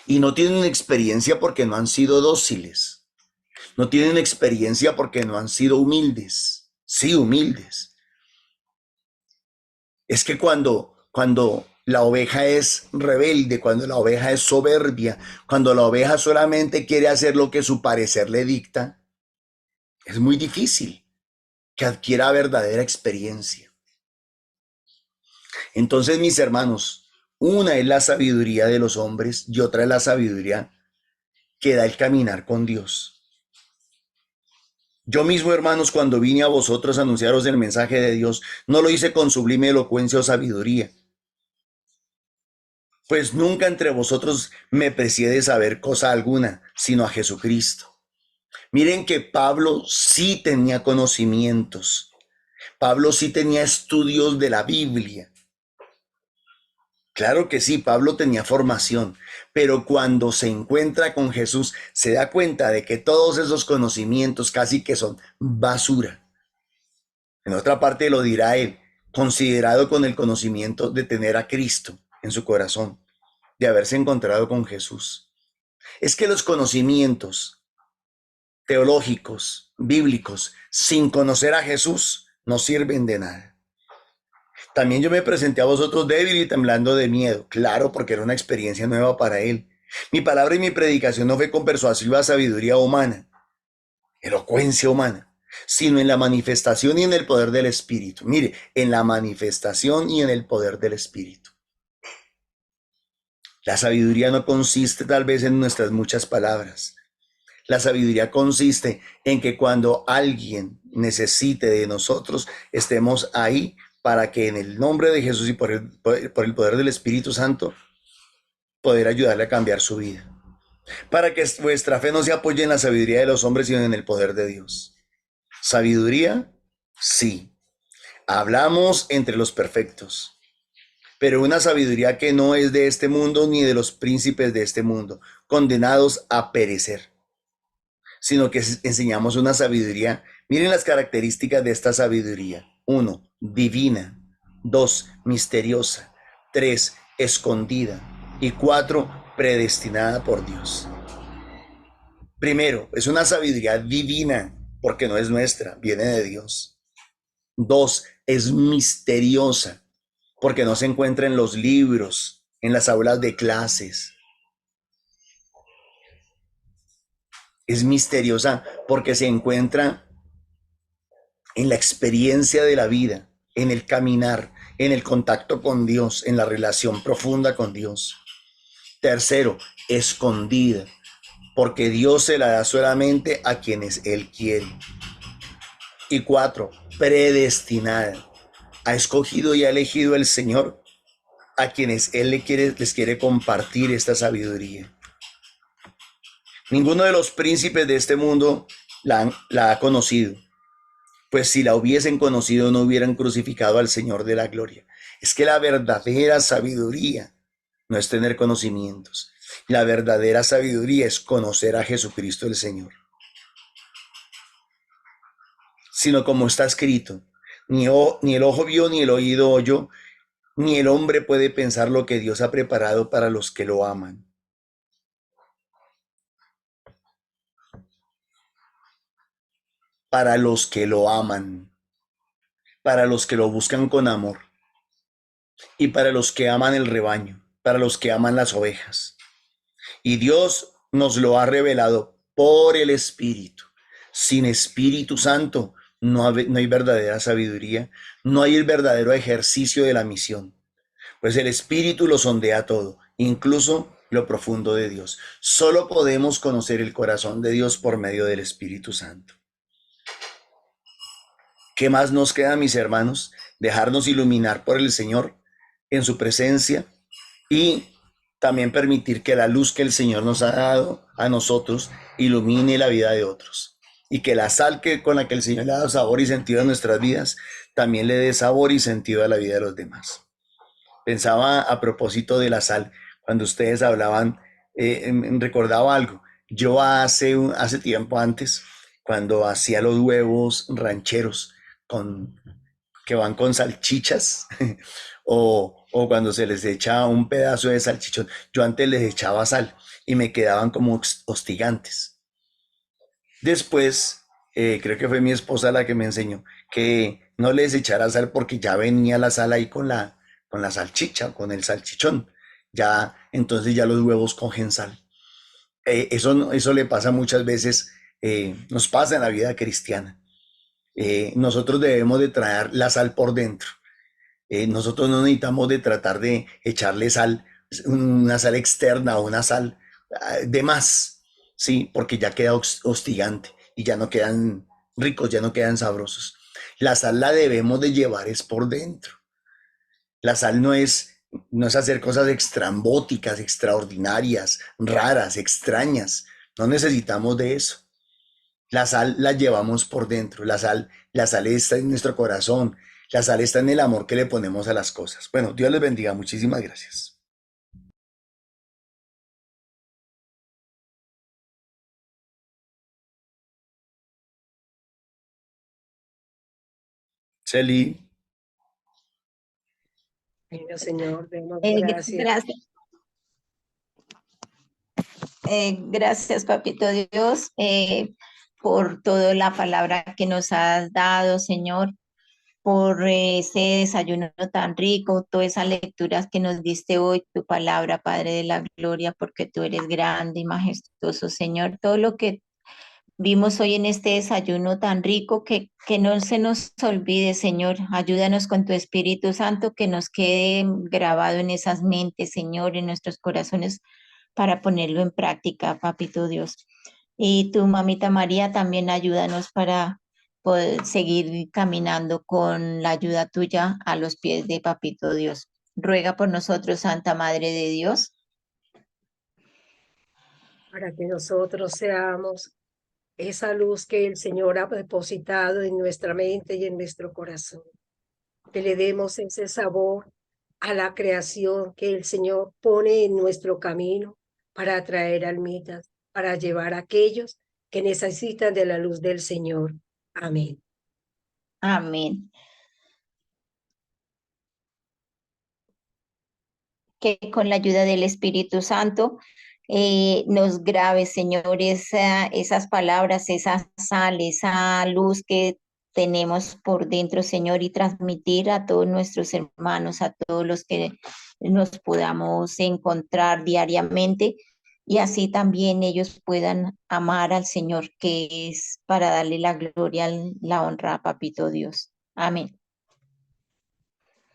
Y no tienen experiencia porque no han sido dóciles. No tienen experiencia porque no han sido humildes. Sí, humildes. Es que cuando la oveja es rebelde, cuando la oveja es soberbia, cuando la oveja solamente quiere hacer lo que su parecer le dicta, es muy difícil que adquiera verdadera experiencia. Entonces, mis hermanos, una es la sabiduría de los hombres y otra es la sabiduría que da el caminar con Dios. Yo mismo, hermanos, cuando vine a vosotros a anunciaros el mensaje de Dios, no lo hice con sublime elocuencia o sabiduría, pues nunca entre vosotros me precié de saber cosa alguna, sino a Jesucristo. Miren que Pablo sí tenía conocimientos. Pablo sí tenía estudios de la Biblia. Claro que sí, Pablo tenía formación, pero cuando se encuentra con Jesús, se da cuenta de que todos esos conocimientos casi que son basura. En otra parte lo dirá él, considerado con el conocimiento de tener a Cristo en su corazón, de haberse encontrado con Jesús. Es que los conocimientos teológicos, bíblicos, sin conocer a Jesús, no sirven de nada. También yo me presenté a vosotros débil y temblando de miedo, claro, porque era una experiencia nueva para él. Mi palabra y mi predicación no fue con persuasiva sabiduría humana, elocuencia humana, sino en la manifestación y en el poder del Espíritu. Mire, en la manifestación y en el poder del Espíritu. La sabiduría no consiste tal vez en nuestras muchas palabras. La sabiduría consiste en que cuando alguien necesite de nosotros, estemos ahí para que en el nombre de Jesús y por el poder del Espíritu Santo, poder ayudarle a cambiar su vida. Para que vuestra fe no se apoye en la sabiduría de los hombres, sino en el poder de Dios. ¿Sabiduría? Sí. Hablamos entre los perfectos, pero una sabiduría que no es de este mundo ni de los príncipes de este mundo, condenados a perecer, sino que enseñamos una sabiduría. Miren las características de esta sabiduría. 1, divina. 2, misteriosa. 3, escondida. Y 4, predestinada por Dios. Primero, es una sabiduría divina, porque no es nuestra, viene de Dios. 2, es misteriosa, porque no se encuentra en los libros, en las aulas de clases. Es misteriosa porque se encuentra en la experiencia de la vida, en el caminar, en el contacto con Dios, en la relación profunda con Dios. Tercero, escondida, porque Dios se la da solamente a quienes Él quiere. Y 4, predestinada. Ha escogido y ha elegido el Señor a quienes Él les quiere compartir esta sabiduría. Ninguno de los príncipes de este mundo la ha conocido, pues si la hubiesen conocido no hubieran crucificado al Señor de la gloria. Es que la verdadera sabiduría no es tener conocimientos. La verdadera sabiduría es conocer a Jesucristo el Señor. Sino como está escrito, ni el ojo vio, ni el oído oyó, ni el hombre puede pensar lo que Dios ha preparado para los que lo aman. Para los que lo aman, para los que lo buscan con amor y para los que aman el rebaño, para los que aman las ovejas. Y Dios nos lo ha revelado por el Espíritu. Sin Espíritu Santo no hay verdadera sabiduría, no hay el verdadero ejercicio de la misión. Pues el Espíritu lo sondea todo, incluso lo profundo de Dios. Solo podemos conocer el corazón de Dios por medio del Espíritu Santo. ¿Qué más nos queda, mis hermanos? Dejarnos iluminar por el Señor en su presencia y también permitir que la luz que el Señor nos ha dado a nosotros ilumine la vida de otros. Y que la sal con la que el Señor le ha dado sabor y sentido a nuestras vidas también le dé sabor y sentido a la vida de los demás. Pensaba a propósito de la sal, cuando ustedes hablaban, recordaba algo. Yo hace tiempo antes, cuando hacía los huevos rancheros que van con salchichas, o cuando se les echa un pedazo de salchichón, yo antes les echaba sal y me quedaban como hostigantes. Después, creo que fue mi esposa la que me enseñó que no les echara sal porque ya venía la sal ahí con la salchicha, con el salchichón. Ya, entonces ya los huevos cogen sal. Eso le pasa muchas veces, nos pasa en la vida cristiana. Nosotros debemos de traer la sal por dentro. Nosotros no necesitamos de tratar de echarle sal, una sal externa o una sal de más, ¿sí? Porque ya queda hostigante y ya no quedan ricos, ya no quedan sabrosos. La sal la debemos de llevar es por dentro. La sal no es hacer cosas extrambóticas, extraordinarias, raras, extrañas. No necesitamos de eso. La sal la llevamos por dentro. La sal está en nuestro corazón. La sal está en el amor que le ponemos a las cosas. Bueno, Dios les bendiga. Muchísimas gracias. Celi. Señor, demos gracias. Gracias. Gracias, Papito Dios, por toda la palabra que nos has dado, Señor, por ese desayuno tan rico, todas esas lecturas que nos diste hoy, tu palabra, Padre de la Gloria, porque tú eres grande y majestuoso, Señor. Todo lo que vimos hoy en este desayuno tan rico, que no se nos olvide, Señor. Ayúdanos con tu Espíritu Santo, que nos quede grabado en esas mentes, Señor, en nuestros corazones, para ponerlo en práctica, Papito Dios. Y tu mamita María, también ayúdanos para poder seguir caminando con la ayuda tuya a los pies de Papito Dios. Ruega por nosotros, Santa Madre de Dios. Para que nosotros seamos esa luz que el Señor ha depositado en nuestra mente y en nuestro corazón. Que le demos ese sabor a la creación que el Señor pone en nuestro camino para atraer almitas, para llevar a aquellos que necesitan de la luz del Señor. Amén. Amén. Que con la ayuda del Espíritu Santo nos grabe, Señor, esas palabras, esa sal, esa luz que tenemos por dentro, Señor, y transmitir a todos nuestros hermanos, a todos los que nos podamos encontrar diariamente, y así también ellos puedan amar al Señor, que es para darle la gloria, la honra a Papito Dios. Amén.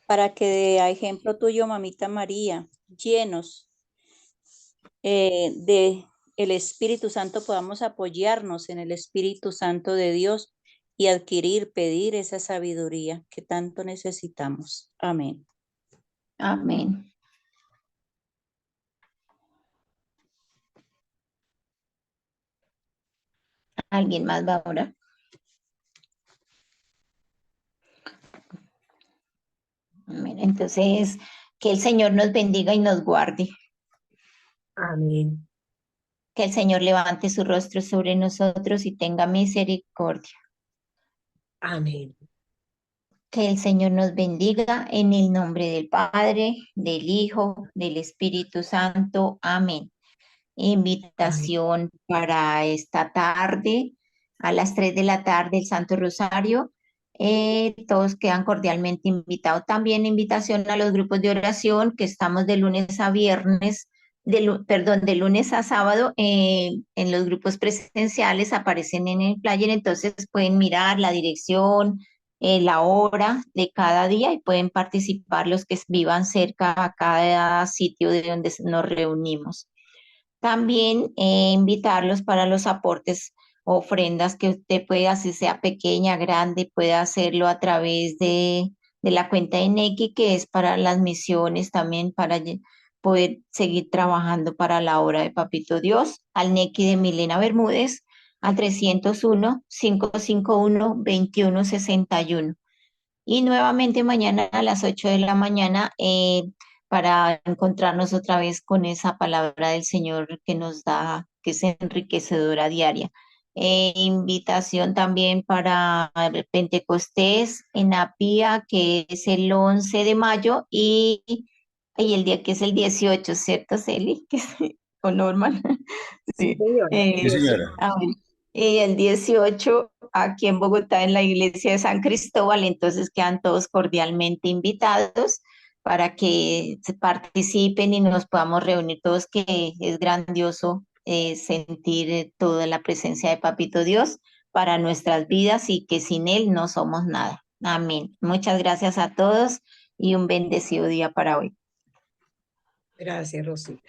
Para que a ejemplo tuyo, mamita María, llenos de el Espíritu Santo, podamos apoyarnos en el Espíritu Santo de Dios y adquirir, pedir esa sabiduría que tanto necesitamos. Amén. Amén. ¿Alguien más va ahora? Amén. Entonces Entonces, que el Señor nos bendiga y nos guarde. Amén. Que el Señor levante su rostro sobre nosotros y tenga misericordia. Amén. Que el Señor nos bendiga en el nombre del Padre, del Hijo, del Espíritu Santo. Amén. Invitación para esta tarde, a las 3 de la tarde, el Santo Rosario. Todos quedan cordialmente invitados. También invitación a los grupos de oración que estamos de lunes a viernes, de lunes a sábado en los grupos presenciales, aparecen en el flyer, entonces pueden mirar la dirección, la hora de cada día y pueden participar los que vivan cerca a cada sitio de donde nos reunimos. También invitarlos para los aportes, ofrendas que usted pueda, si sea pequeña, grande, puede hacerlo a través de la cuenta de Nequi, que es para las misiones, también para poder seguir trabajando para la obra de Papito Dios, al Nequi de Milena Bermúdez, al 301-551-2161. Y nuevamente mañana a las 8 de la mañana para encontrarnos otra vez con esa palabra del Señor que nos da, que es enriquecedora diaria. Invitación también para el Pentecostés en Apía, que es el 11 de mayo, y el día que es el 18, ¿cierto, Celi? O Norman. Sí, Sí. señora. Sí, señora. Bueno. Y el 18 aquí en Bogotá, en la iglesia de San Cristóbal, entonces quedan todos cordialmente invitados para que se participen y nos podamos reunir todos, que es grandioso sentir toda la presencia de Papito Dios para nuestras vidas y que sin Él no somos nada. Amén. Muchas gracias a todos y un bendecido día para hoy. Gracias, Rosita.